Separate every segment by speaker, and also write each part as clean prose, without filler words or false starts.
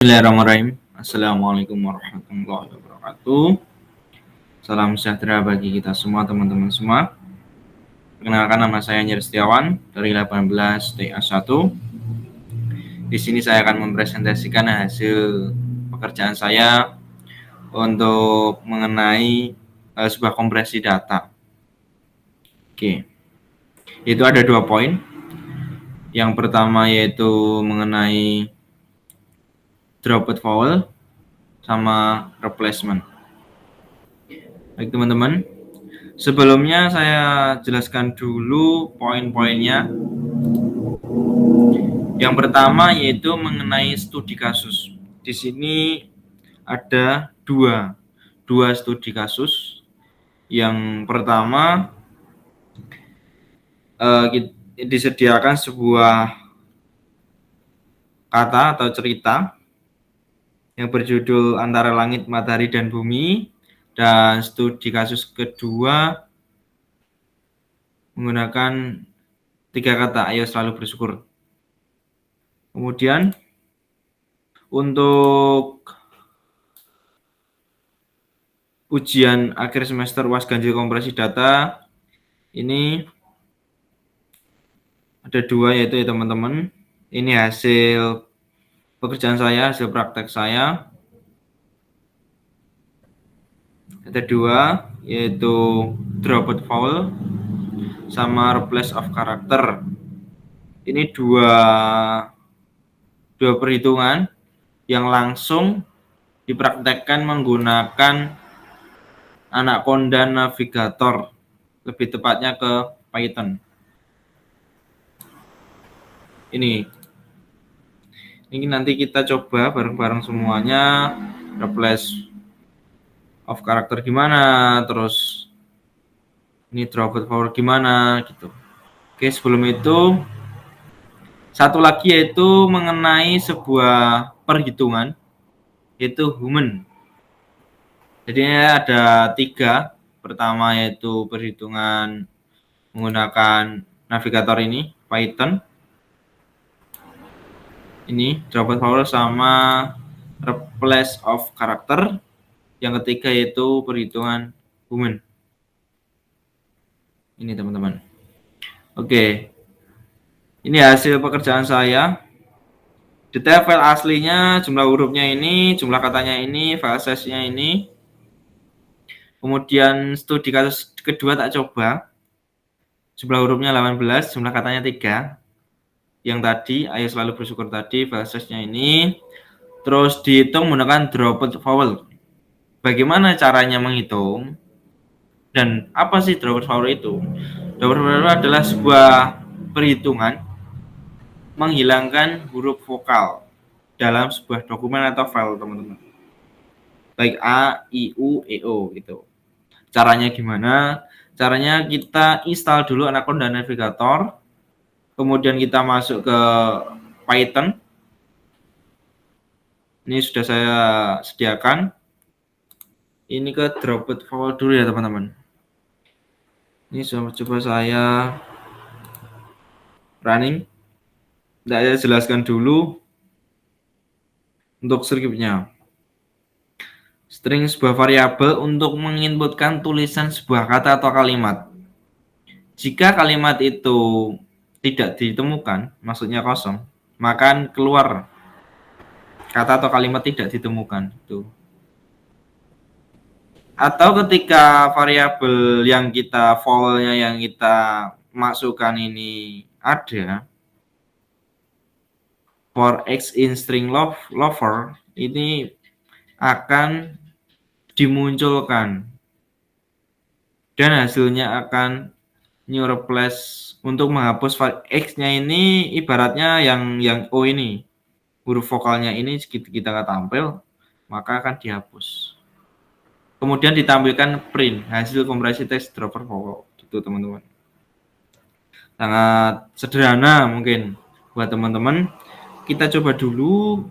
Speaker 1: Bismillahirrahmanirrahim. Assalamualaikum warahmatullahi wabarakatuh. Salam sejahtera bagi kita semua, teman-teman semua. Perkenalkan, nama saya Anjar Setiawan dari 18 TA1. Di sini saya akan mempresentasikan hasil pekerjaan saya untuk mengenai sebuah kompresi data. Oke. Itu ada 2 poin. Yang pertama yaitu mengenai dropped vowel sama replacement. Baik teman-teman, sebelumnya saya jelaskan dulu poin-poinnya. Yang pertama yaitu mengenai studi kasus. Di sini ada dua studi kasus. Yang pertama disediakan sebuah kata atau cerita yang berjudul Antara Langit, Matahari, dan Bumi. Dan studi kasus kedua menggunakan 3 kata, ayo selalu bersyukur. Kemudian untuk ujian akhir semester UAS ganjil kompresi data ini ada 2, yaitu ya teman-teman, ini hasil pekerjaan saya, hasil praktek saya. Ada 2, yaitu dropped vowel sama replace of character. Ini dua perhitungan yang langsung dipraktekkan menggunakan Anaconda Navigator, lebih tepatnya ke Python. Ini nanti kita coba bareng-bareng semuanya, replace of character gimana, terus ini dropped vowel gimana gitu. Oke, sebelum itu satu lagi yaitu mengenai sebuah perhitungan, yaitu human. Jadi ada 3. Pertama yaitu perhitungan menggunakan navigator ini, Python. Ini dropped vowel sama replace of character. Yang ketiga yaitu perhitungan human. Ini teman-teman. Oke. Ini hasil pekerjaan saya. Detail file aslinya, jumlah hurufnya ini, jumlah katanya ini, file size-nya ini. Kemudian studi kasus kedua tak coba. Jumlah hurufnya 18, jumlah katanya 3. Yang tadi, ayo selalu bersyukur tadi, file size-nya ini. Terus dihitung menggunakan dropped vowel. Bagaimana caranya menghitung? Dan apa sih dropped vowel itu? Dropped vowel adalah sebuah perhitungan menghilangkan huruf vokal dalam sebuah dokumen atau file, teman-teman. Baik A, I, U, E, O gitu. Caranya gimana? Caranya kita install dulu Anaconda Navigator. Kemudian kita masuk ke Python. Ini sudah saya sediakan. Ini ke dropped vowel dulu ya, teman-teman. Ini coba saya running. Saya jelaskan dulu untuk scriptnya. String sebuah variabel untuk menginputkan tulisan sebuah kata atau kalimat. Jika kalimat itu tidak ditemukan, maksudnya kosong, maka keluar kata atau kalimat tidak ditemukan. Atau ketika variabel yang kita vowelnya yang kita masukkan ini ada, for x in string lover ini akan dimunculkan dan hasilnya akan new replace. Untuk menghapus x-nya ini ibaratnya yang O ini, huruf vokalnya ini kita nggak tampil, maka akan dihapus. Kemudian ditampilkan print hasil kompresi teks dropper vowel gitu, teman-teman. Sangat sederhana mungkin buat teman-teman. Kita coba dulu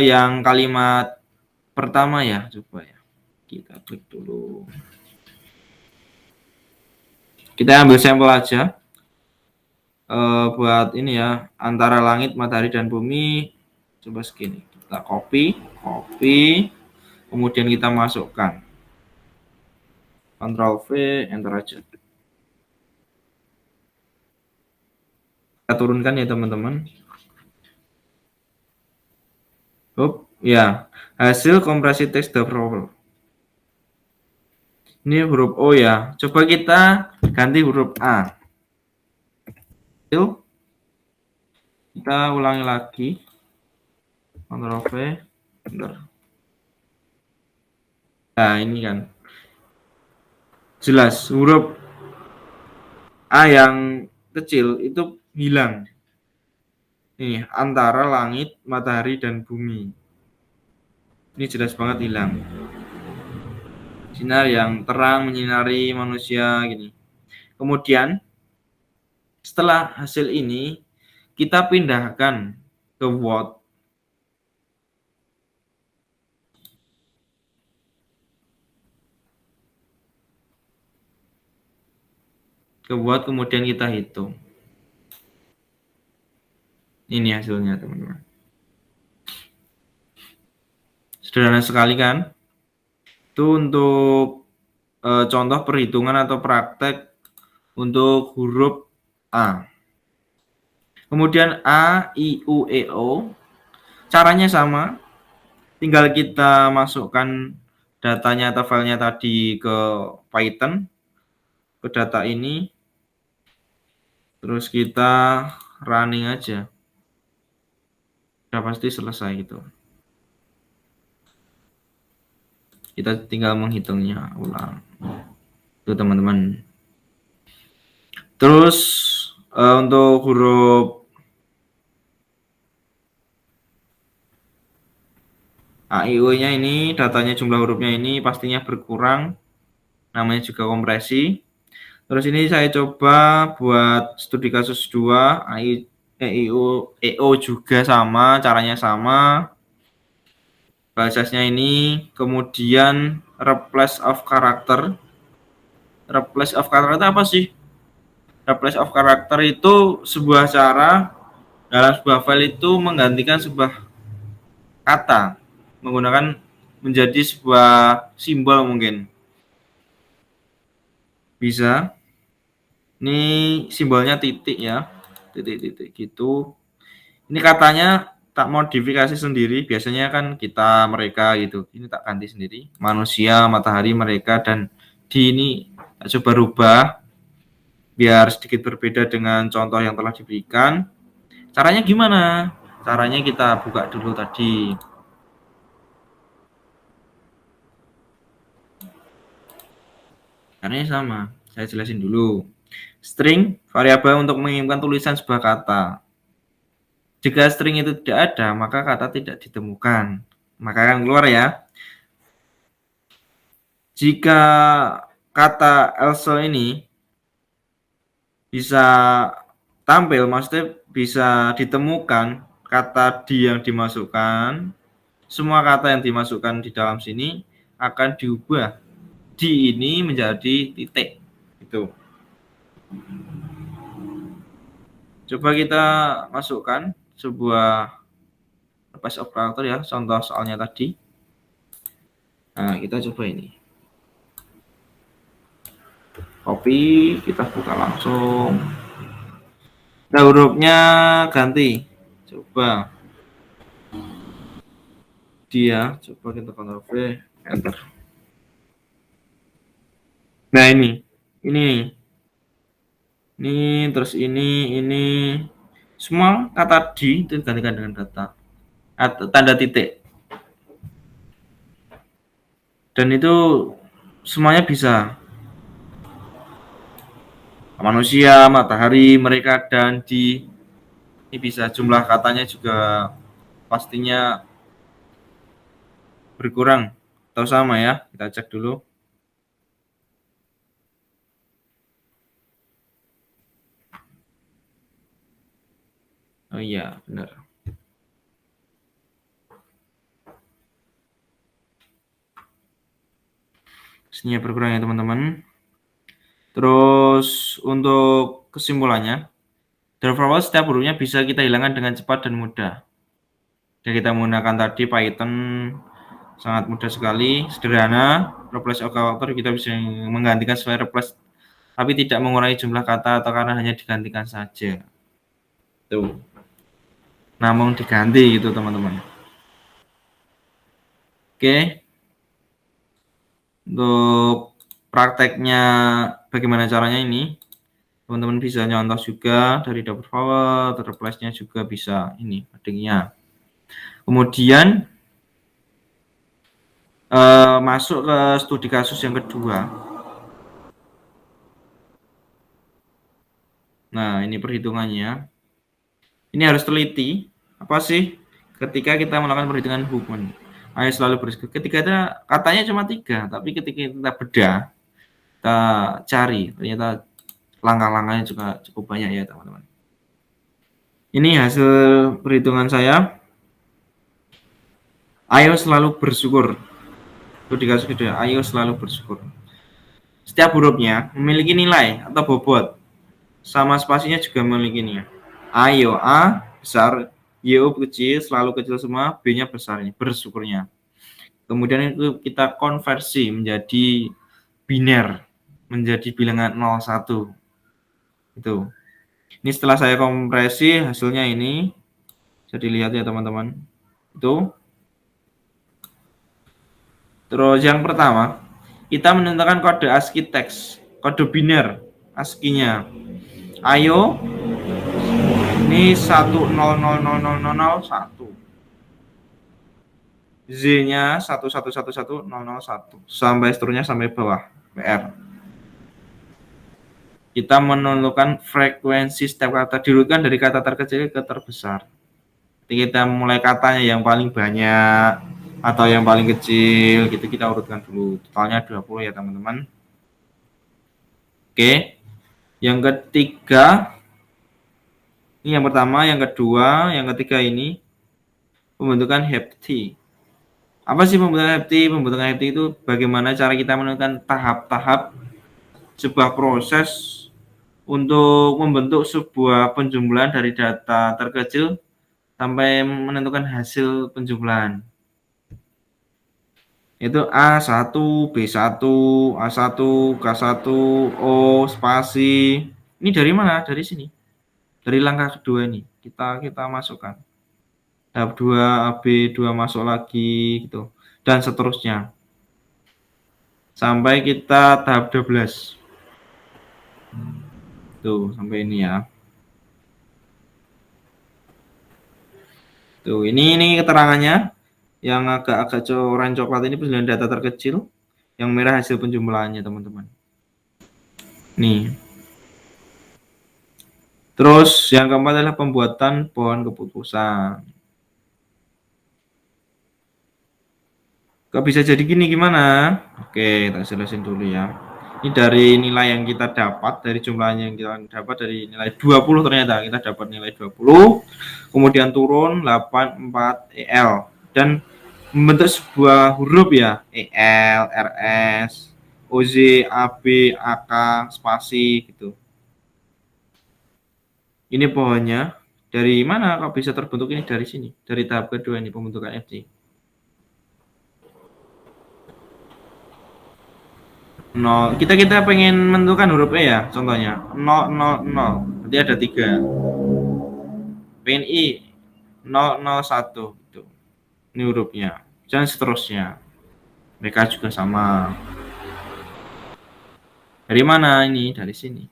Speaker 1: yang kalimat pertama ya, coba ya. Kita klik dulu. Kita ambil sampel aja. Buat ini ya, antara langit, matahari, dan bumi. Coba segini. Kita copy, kemudian kita masukkan. Ctrl V, enter aja. Kita turunkan ya teman-teman. Ya, hasil kompresi teks double. Ini huruf O ya. Coba kita ganti huruf A. Kita ulangi lagi. Ctrl V. Bentar. Nah, ini kan. Jelas huruf A yang kecil itu hilang. Ini antara langit, matahari, dan bumi. Ini jelas banget hilang. Sinar yang terang menyinari manusia gini. Kemudian setelah hasil ini kita pindahkan ke Word. Kemudian kita hitung. Ini hasilnya teman-teman. Sederhana sekali kan? Itu untuk contoh perhitungan atau praktek untuk huruf A. Kemudian A, I, U, E, O. Caranya sama. Tinggal kita masukkan datanya atau filenya tadi ke Python, ke data ini. Terus kita running aja. Udah pasti selesai gitu. Kita tinggal menghitungnya ulang. Itu teman-teman. Terus untuk huruf A, I, U-nya ini datanya jumlah hurufnya ini pastinya berkurang. Namanya juga kompresi. Terus ini saya coba buat studi kasus 2, EO juga sama, caranya sama. Bahasanya ini, kemudian replace of character. Replace of character itu apa sih? Replace of character itu sebuah cara dalam sebuah file itu menggantikan sebuah kata menggunakan menjadi sebuah simbol mungkin. Bisa. Ini simbolnya titik ya. Titik-titik gitu. Ini katanya tak modifikasi sendiri, biasanya kan kita mereka gitu. Ini tak ganti sendiri. Manusia, matahari, mereka, dan di ini tak coba rubah biar sedikit berbeda dengan contoh yang telah diberikan. Caranya gimana? Caranya kita buka dulu tadi. Caranya sama. Saya jelasin dulu. String, variabel untuk mengirimkan tulisan sebuah kata. Jika string itu tidak ada, maka kata tidak ditemukan. Maka akan keluar ya. Jika kata also ini bisa tampil, maksudnya bisa ditemukan kata di yang dimasukkan, semua kata yang dimasukkan di dalam sini akan diubah di ini menjadi titik. Itu. Coba kita masukkan sebuah replace of character ya, contoh soalnya tadi. Nah, kita coba ini. Copy, kita buka langsung. Nah, hurufnya ganti. Coba. Dia, coba kita Ctrl V, enter. Nah, ini. Ini terus ini semua kata di itu digantikan dengan kata atau tanda titik. Dan itu semuanya bisa. Manusia, matahari, mereka, dan di ini bisa. Jumlah katanya juga pastinya berkurang atau sama ya. Kita cek dulu. Oh iya, benar. Pastinya berkurang ya teman-teman. Terus untuk kesimpulannya, dari forward setiap hurufnya bisa kita hilangkan dengan cepat dan mudah. Dan kita menggunakan tadi Python, sangat mudah sekali, sederhana. Replace operator kita bisa menggantikan sesuai replace, tapi tidak mengurangi jumlah kata atau karena hanya digantikan saja. Tuh. Namun diganti gitu teman-teman. Oke. Untuk prakteknya bagaimana caranya ini? Teman-teman bisa nyontoh juga dari double forward, replace-nya juga bisa ini paddingnya. Kemudian masuk ke studi kasus yang kedua. Nah, ini perhitungannya. Ini harus teliti. Apa sih ketika kita melakukan perhitungan hubungan? Ayo selalu bersyukur. Ketika katanya cuma 3, tapi ketika kita bedah, kita cari, ternyata langkah-langkahnya juga cukup banyak ya teman-teman. Ini hasil perhitungan saya. Ayo selalu bersyukur. Studi kasus kedua, ayo selalu bersyukur. Setiap hurufnya memiliki nilai atau bobot, sama spasinya juga memiliki nilai. Ayo A besar, YO kecil, selalu kecil semua, B-nya besar ini bersyukurnya. Kemudian itu kita konversi menjadi biner, menjadi bilangan 01. Itu. Ini setelah saya kompresi hasilnya ini bisa dilihat ya teman-teman. Itu. Terus yang pertama, kita menentukan kode ASCII text, kode biner ASCII-nya. Ayo ini 1000001. Z-nya 1111001 sampai seterusnya sampai bawah PR. Kita menentukan frekuensi setiap kata, diurutkan dari kata terkecil ke terbesar. Jadi kita mulai katanya yang paling banyak atau yang paling kecil gitu, kita urutkan dulu. Totalnya 20 ya teman-teman. Oke. Yang ketiga, ini yang pertama, yang kedua, yang ketiga ini pembentukan hepti. Apa sih pembentukan hepti? Pembentukan hepti itu bagaimana cara kita menentukan tahap-tahap sebuah proses untuk membentuk sebuah penjumlahan dari data terkecil sampai menentukan hasil penjumlahan. Itu A1, B1, A1, K1, O, spasi. Ini dari mana? Dari sini. Dari langkah kedua ini. Kita masukkan. Tahap 2, AB2 masuk lagi gitu. Dan seterusnya. Sampai kita tahap 12. Tuh, sampai ini ya. Tuh, ini keterangannya. Yang agak-agak coran coklat ini penjumlahan data terkecil. Yang merah hasil penjumlahannya, teman-teman. Nih. Terus yang keempat adalah pembuatan pohon keputusan. Kok bisa jadi gini gimana? Oke, kita jelasin dulu ya. Ini dari nilai yang kita dapat, dari jumlahnya yang kita dapat dari nilai 20 ternyata. Kita dapat nilai 20, kemudian turun 84 EL. Dan membentuk sebuah huruf ya, EL, RS, OZ, AB, AK, spasi gitu. Ini pohonnya. Dari mana kok bisa terbentuk ini? Dari sini. Dari tahap kedua ini pembentukan FT. 0. Kita pengen menentukan huruf E ya, contohnya 000. Berarti ada 3. Pengen I 001 gitu. Ini hurufnya. Dan seterusnya. Mereka juga sama. Dari mana ini? Dari sini.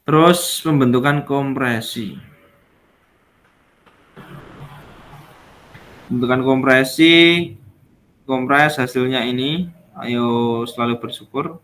Speaker 1: Terus pembentukan kompresi. Pembentukan kompresi, kompres hasilnya ini. Ayo selalu bersyukur.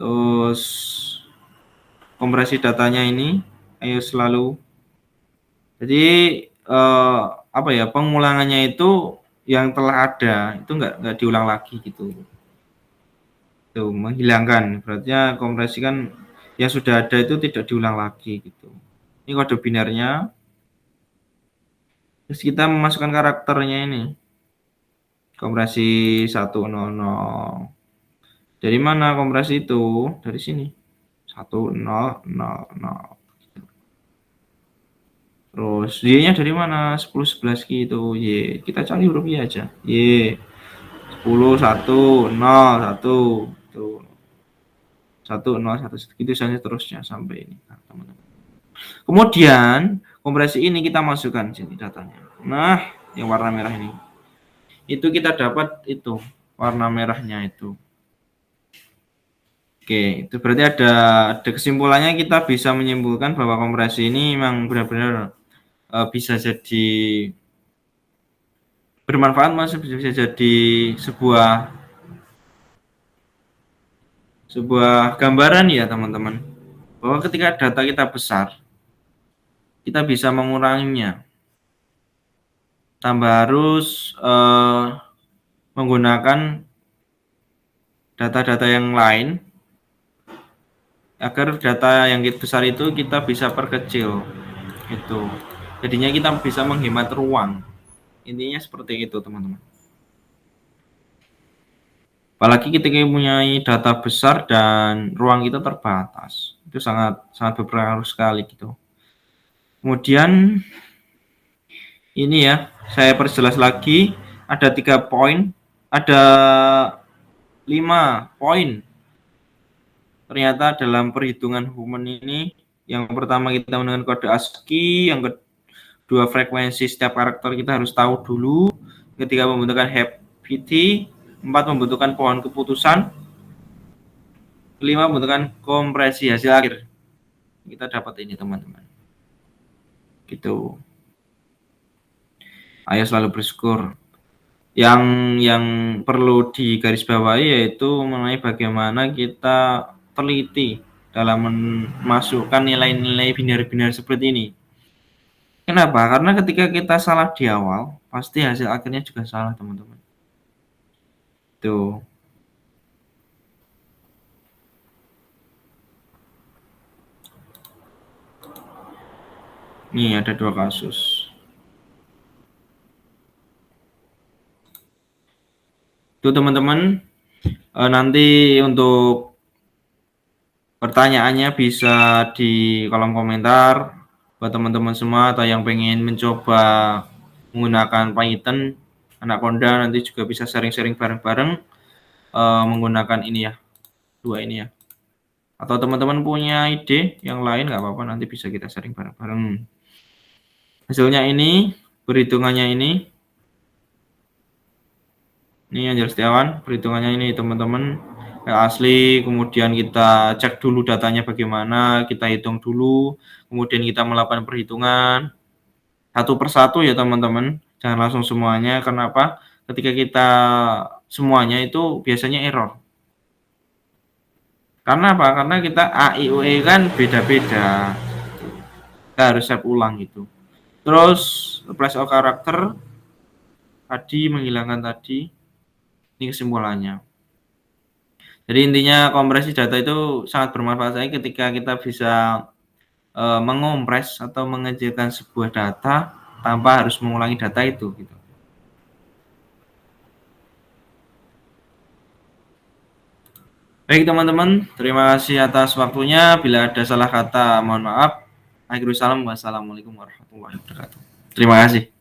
Speaker 1: Terus kompresi datanya ini. Ayo selalu. Jadi apa ya, pengulangannya itu yang telah ada itu nggak diulang lagi gitu. Tuh, menghilangkan. Berarti kompresi kan yang sudah ada itu tidak diulang lagi gitu. Ini kode binarnya. Terus kita memasukkan karakternya ini. Kompresi 100. Dari mana kompresi itu? Dari sini. 1000. Terus Y-nya dari mana? 10, 11 gitu. Y. Kita cari huruf Y aja. Y. 10, 1, 0, 1. Tuh. 1, 0, 1. Gitu saja terusnya sampai ini. Nah, teman-teman. Kemudian, kompresi ini kita masukkan sini datanya. Nah, yang warna merah ini. Itu kita dapat itu. Warna merahnya itu. Oke, itu berarti ada kesimpulannya, kita bisa menyimpulkan bahwa kompresi ini memang benar-benar bisa jadi bermanfaat, masih bisa jadi sebuah gambaran ya teman-teman, bahwa ketika data kita besar, kita bisa menguranginya tanpa harus menggunakan data-data yang lain, agar data yang besar itu kita bisa perkecil. Itu jadinya kita bisa menghemat ruang. Intinya seperti itu teman-teman. Apalagi ketika mempunyai data besar dan ruang kita terbatas, itu sangat berpengaruh sekali gitu. Kemudian ini ya, saya perjelas lagi, ada 3 poin, ada 5 poin. Ternyata dalam perhitungan human ini, yang pertama kita menggunakan kode ASCII, yang kedua frekuensi setiap karakter kita harus tahu dulu, ketiga membutuhkan HPT, 4 membutuhkan pohon keputusan, kelima membutuhkan kompresi hasil akhir. Kita dapat ini teman-teman. Gitu. Ayo selalu bersyukur. Yang perlu digarisbawahi yaitu mengenai bagaimana kita teliti dalam memasukkan nilai-nilai binar-binar seperti ini. Kenapa? Karena ketika kita salah di awal, pasti hasil akhirnya juga salah, teman-teman. Tuh. Nih ada 2 kasus. Tuh teman-teman, nanti untuk pertanyaannya bisa di kolom komentar buat teman-teman semua, atau yang pengen mencoba menggunakan Python Anaconda nanti juga bisa sharing-sharing bareng-bareng menggunakan ini ya, 2 ini ya. Atau teman-teman punya ide yang lain nggak apa-apa, nanti bisa kita sharing bareng-bareng. Hasilnya ini, perhitungannya ini Anjar Setiawan, perhitungannya ini teman-teman asli. Kemudian kita cek dulu datanya bagaimana, kita hitung dulu, kemudian kita melakukan perhitungan satu persatu ya teman-teman, jangan langsung semuanya. Kenapa? Ketika kita semuanya itu biasanya error. Karena apa? Karena kita A, I, U, E kan beda-beda, kita harus save ulang gitu. Terus replace all karakter tadi, menghilangkan tadi, ini kesimpulannya. Jadi intinya kompresi data itu sangat bermanfaat saya ketika kita bisa mengompres atau mengecilkan sebuah data tanpa harus mengulangi data itu gitu. Baik teman-teman, terima kasih atas waktunya. Bila ada salah kata mohon maaf. Akhirul salam, wassalamualaikum warahmatullahi wabarakatuh. Terima kasih.